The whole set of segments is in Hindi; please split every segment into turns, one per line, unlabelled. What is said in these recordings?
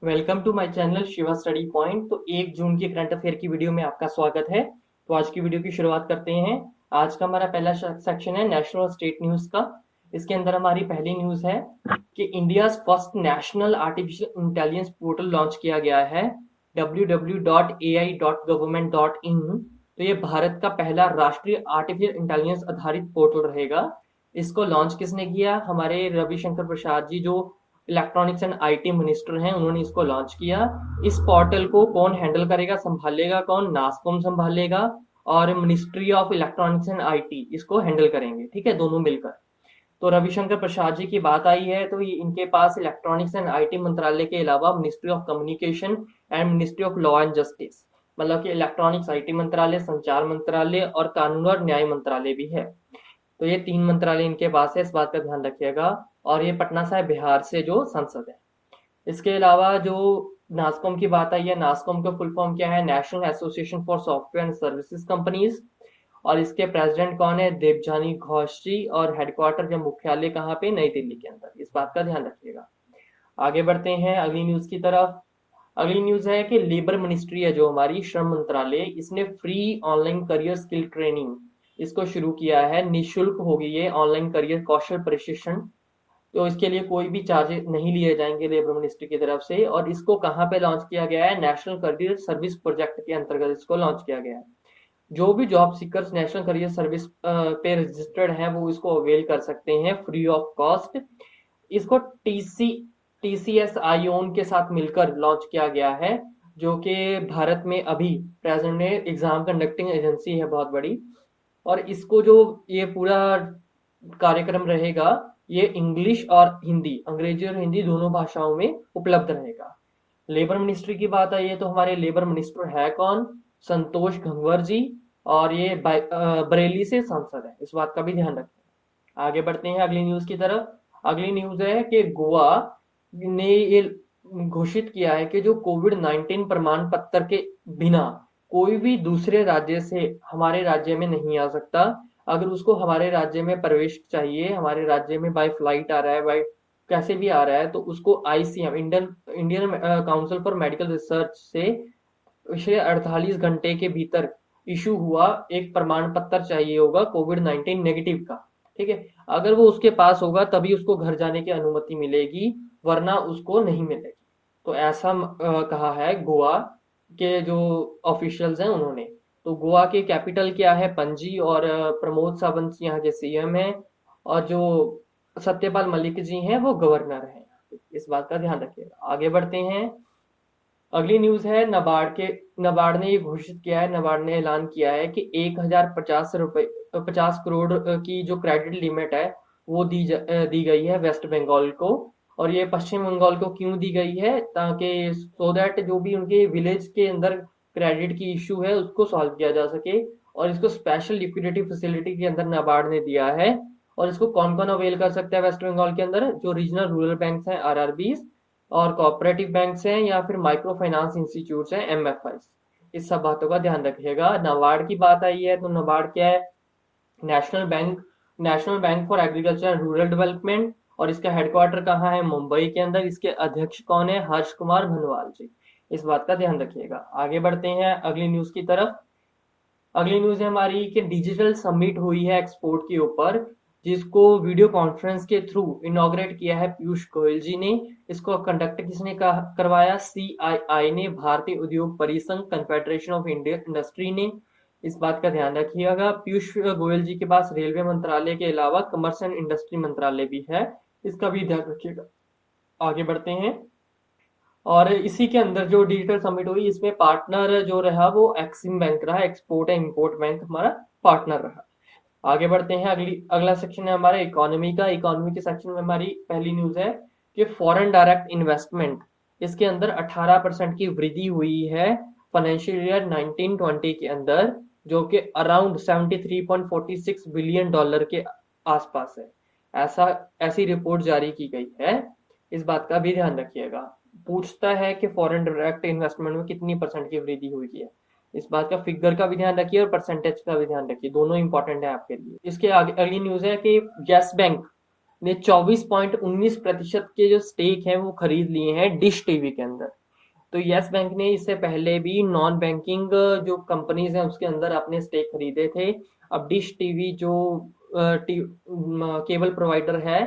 Welcome to my channel Shiva study point. तो 1 जून की करंट अफेयर की वीडियो में आपका स्वागत है। तो आज की वीडियो की शुरुआत करते हैं। आज का हमारा पहला सेक्शन है नेशनल और स्टेट न्यूज़ का। इसके अंदर हमारी पहली न्यूज़ है कि India first national artificial intelligence portal launch किया गया है www.ai.government.in। तो ये भारत का पहला राष्ट्रीय आर्टिफिशियल इंटेलिजेंस आधारित पोर्टल रहेगा। इसको लॉन्च किसने किया? हमारे रविशंकर प्रसाद जी, जो इलेक्ट्रॉनिक्स एंड आईटी मिनिस्टर हैं, उन्होंने इसको लॉन्च किया। इस पोर्टल को कौन हैंडल करेगा, संभालेगा कौन? नास्कॉम संभालेगा और ministry of electronics and IT इसको हैंडल करेंगे। ठीक है, दोनों मिलकर। तो रविशंकर प्रसाद जी की बात आई है तो ये इनके पास इलेक्ट्रॉनिक्स एंड आईटी मंत्रालय के अलावा ministry of communication and ministry of law and justice, मतलब कि इलेक्ट्रॉनिक्स आईटी मंत्रालय, संचार मंत्रालय और कानून और न्याय मंत्रालय भी है। तो ये 3 मंत्रालय इनके पास है, इस बात का ध्यान रखिएगा। और ये पटना साहिब बिहार से जो संसद है। इसके अलावा जो नास्कॉम की बात आई है, नास्कॉम का फुल फॉर्म क्या है? National association for software and services companies. और इसके प्रेसिडेंट कौन है? देवजानी घोष जी। और हेडक्वार्टर या मुख्यालय कहाँ पे? नई दिल्ली के अंदर। इस बात का ध्यान रखिएगा। आगे बढ़ते हैं अगली न्यूज की तरफ। अगली न्यूज है कि लेबर मिनिस्ट्री है जो हमारी, श्रम मंत्रालय, इसने free online career skill training इसको शुरू किया है। निःशुल्क होगी ये ऑनलाइन करियर कौशल प्रशिक्षण। तो इसके लिए कोई भी चार्जेस नहीं लिए जाएंगे लेबर मिनिस्ट्री की तरफ से। और इसको कहाँ पे लॉन्च किया गया है? नेशनल करियर सर्विस प्रोजेक्ट के अंतर्गत इसको लॉन्च किया गया है। जो भी job seekers national career service पे रजिस्टर्ड हैं वो इसको अवेल कर सकते हैं फ्री ऑफ कॉस्ट। इसको टीसीएस आईओन के साथ मिलकर लॉन्च किया गया है, जो कि भारत में अभी प्रेजेंट में एग्जाम कंडक्टिंग एजेंसी है बहुत बड़ी। और इसको जो ये पूरा कार्यक्रम रहेगा, ये इंग्लिश और हिंदी, अंग्रेजी और हिंदी दोनों भाषाओं में उपलब्ध रहेगा। लेबर मिनिस्ट्री की बात आई है तो हमारे लेबर मिनिस्टर है कौन? संतोष गंगवार जी। और ये बरेली से सांसद है, इस बात का भी ध्यान रखें। आगे बढ़ते हैं अगली न्यूज की तरफ। अगली न्यूज है कि गोवा ने ये घोषित किया है कि जो कोविड-19 प्रमाण पत्र के बिना कोई भी दूसरे राज्य से हमारे राज्य में नहीं आ सकता। अगर उसको हमारे राज्य में प्रवेश चाहिए, हमारे राज्य में बाय फ्लाइट आ रहा है, बाय कैसे भी आ रहा है, तो उसको ICM, Indian council for medical research से पिछले 48 घंटे के भीतर इशू हुआ एक प्रमाण पत्र चाहिए होगा कोविड-19 नेगेटिव का। ठीक है, अगर वो उसके पास होगा तभी उसको घर जाने की अनुमति मिलेगी, वरना उसको नहीं मिलेगी। तो ऐसा कहा है गोवा के जो ऑफिशियल्स हैं उन्होंने। तो गोवा के कैपिटल क्या है? पणजी। और प्रमोद सावंत यहाँ के सीएम हैं। और जो सत्यपाल मलिक जी हैं वो गवर्नर हैं। इस बात का ध्यान रखिएगा। आगे बढ़ते हैं। अगली न्यूज है नबार्ड ने ये घोषित किया है, नबार्ड ने ऐलान किया है कि 1050 करोड़ की जो क्रेडिट लिमिट है वो दी गई है वेस्ट बंगाल को। और ये पश्चिम बंगाल को क्यों दी गई है? ताकि सो दैट जो भी उनके विलेज के अंदर क्रेडिट की इशू है उसको सॉल्व किया जा सके। और इसको स्पेशल लिक्विडिटी फैसिलिटी के अंदर नाबार्ड ने दिया है। और इसको कौन कौन अवेल कर सकता है वेस्ट बंगाल के अंदर? जो रीजनल रूरल बैंक हैं, आरआरबी, और कोऑपरेटिव बैंक्स हैं, या फिर माइक्रो फाइनेंस इंस्टीट्यूट्स हैं, एमएफआई। इस सब बातों का ध्यान रखिएगा। नाबार्ड की बात आई है तो नाबार्ड क्या है? National bank for agriculture and rural development. और इसका हेडक्वार्टर कहाँ है? मुंबई के अंदर। इसके अध्यक्ष कौन है? हर्ष कुमार भनवाल जी। इस बात का ध्यान रखिएगा। आगे बढ़ते हैं अगली न्यूज की तरफ। अगली न्यूज है हमारी कि डिजिटल समिट हुई है एक्सपोर्ट के ऊपर, जिसको वीडियो कॉन्फ्रेंस के थ्रू इनॉग्रेट किया है पीयूष गोयल जी ने। इसको कंडक्ट किसने करवाया? सीआईआई ने, भारतीय उद्योग परिसंघ, कन्फेडरेशन ऑफ इंडियन इंडस्ट्री ने। इस बात का ध्यान रखिएगा। पीयूष गोयल जी के पास रेलवे मंत्रालय के अलावा कमर्स एंड इंडस्ट्री मंत्रालय भी है, इसका भी ध्यान रखिएगा। आगे बढ़ते हैं। और इसी के अंदर जो डिजिटल समिट हुई, इसमें पार्टनर जो रहा वो एक्सिम बैंक रहा, एक्सपोर्ट एंड इंपोर्ट बैंक हमारा पार्टनर रहा। आगे बढ़ते हैं। अगला सेक्शन है हमारा इकोनॉमी का। इकोनॉमी के सेक्शन में हमारी पहली न्यूज है कि फॉरेन डायरेक्ट इन्वेस्टमेंट, इसके अंदर 18% की वृद्धि हुई है फाइनेंशियल ईयर 1920 के अंदर, जो कि अराउंड 73.46 बिलियन डॉलर के आसपास है। ऐसी रिपोर्ट जारी की गई है। इस बात का भी ध्यान रखिएगा। पूछता है कि फॉरेन डायरेक्ट इन्वेस्टमेंट में कितनी परसेंट की वृद्धि हुई है। इस बात का फिगर का भी ध्यान रखिए और परसेंटेज का भी ध्यान रखिए, दोनों इंपॉर्टेंट है आपके लिए। इसके आगे अगली न्यूज है कि यस बैंक ने 24.19% के जो स्टेक हैं वो खरीद लिए हैं डिश टीवी के अंदर। तो यस बैंक ने इससे पहले भी नॉन बैंकिंग जो कंपनीज हैं उसके अंदर अपने स्टेक खरीदे थे। अब डिश टीवी जो केबल प्रोवाइडर है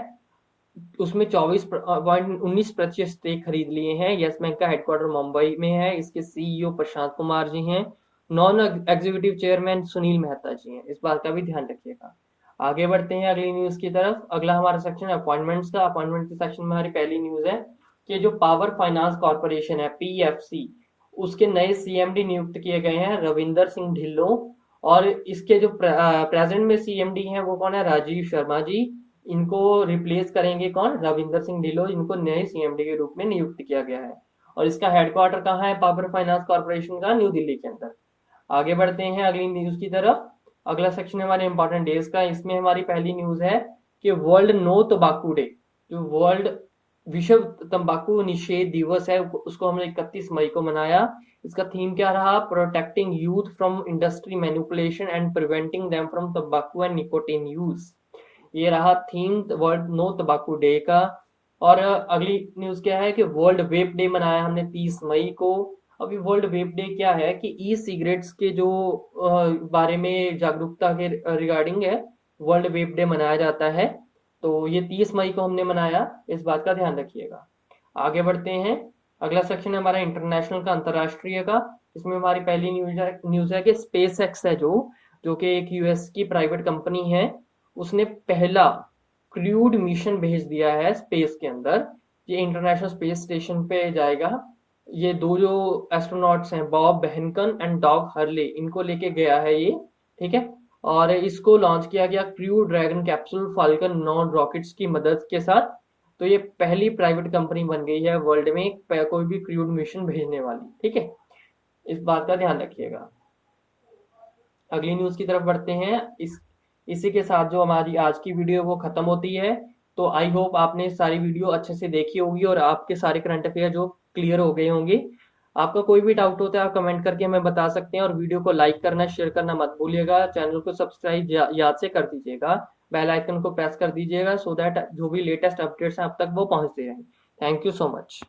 उसमें 24.19% स्टेक खरीद लिए हैं। यस बैंक का हेडक्वार्टर मुंबई में है। इसके सीईओ प्रशांत कुमार जी हैं। Non executive chairman Sunil Mehta ji हैं। इस बात का भी ध्यान रखिएगा। आगे बढ़ते हैं अगली न्यूज की तरफ। अगला हमारा सेक्शन अपॉइंटमेंट्स का। अपॉइंटमेंट के सेक्शन में हमारी पहली न्यूज है कि जो पावर फाइनेंस कॉर्पोरेशन है पीएफसी, उसके नए सीएमडी नियुक्त किए गए हैं रविंदर सिंह ढिल्लों। और इसके जो प्रेजेंट में सीएमडी हैं वो कौन है, राजीव शर्मा जी। इनको रिप्लेस करेंगे कौन, रविंदर सिंह ढिल्लों। इनको नए सीएमडी के रूप में नियुक्त किया गया है। और इसका हेडक्वार्टर कहाँ है पावर फाइनेंस कॉर्पोरेशन का, न्यू दिल्ली के अंदर। आगे बढ़ते हैं अगली न्यूज की तरफ। अगला सेक्शन है हमारे इंपॉर्टेंट डेज का। इसमें हमारी पहली न्यूज है कि वर्ल्ड नो टोबैको डे, जो वर्ल्ड विश्व तंबाकू निषेध दिवस है, उसको हमने 31 मई को मनाया। इसका थीम क्या रहा, protecting youth from industry manipulation and preventing them from tobacco and nicotine use. ये रहा theme world no tobacco day का। और अगली न्यूज क्या है कि वर्ल्ड वेप डे मनाया हमने 30 मई को। अभी वर्ल्ड वेप डे क्या है कि ई सिगरेट्स के जो बारे में जागरूकता के रिगार्डिंग है, वर्ल्ड वेप डे मनाया जाता है। तो ये 30 मई को हमने मनाया, इस बात का ध्यान रखिएगा। आगे बढ़ते हैं। अगला सेक्शन है हमारा इंटरनेशनल का, अंतरराष्ट्रीय का। इसमें हमारी पहली न्यूज है कि स्पेस एक्स है जो जो कि एक यूएस की प्राइवेट कंपनी है, उसने पहला क्रूड मिशन भेज दिया है स्पेस के अंदर। ये इंटरनेशनल स्पेस स्टेशन पे जाएगा। ये दो जो एस्ट्रोनॉट्स हैं बॉब बेहनकन एंड डॉग हर्ले, इनको लेके गया है ये, ठीक है। और इसको लॉन्च किया गया crew dragon capsule falcon 9 rockets की मदद के साथ। तो ये पहली प्राइवेट कंपनी बन गई है वर्ल्ड में कोई भी क्रूड मिशन भेजने वाली, ठीक है। इस बात का ध्यान रखिएगा। अगली न्यूज की तरफ बढ़ते हैं। इसी के साथ जो हमारी आज की वीडियो वो खत्म होती है। तो आई होप आपने सारी वीडियो अच्छे से देखी होगी और आपके सारे करंट अफेयर जो क्लियर हो गए होंगे। आपका कोई भी डाउट होता है आप कमेंट करके हमें बता सकते हैं। और वीडियो को लाइक करना, शेयर करना मत भूलिएगा। चैनल को सब्सक्राइब याद से कर दीजिएगा। बेल आइकन को प्रेस कर दीजिएगा सो दैट जो भी लेटेस्ट अपडेट्स हैं अब तक वो पहुंचते रहें। Thank you so much.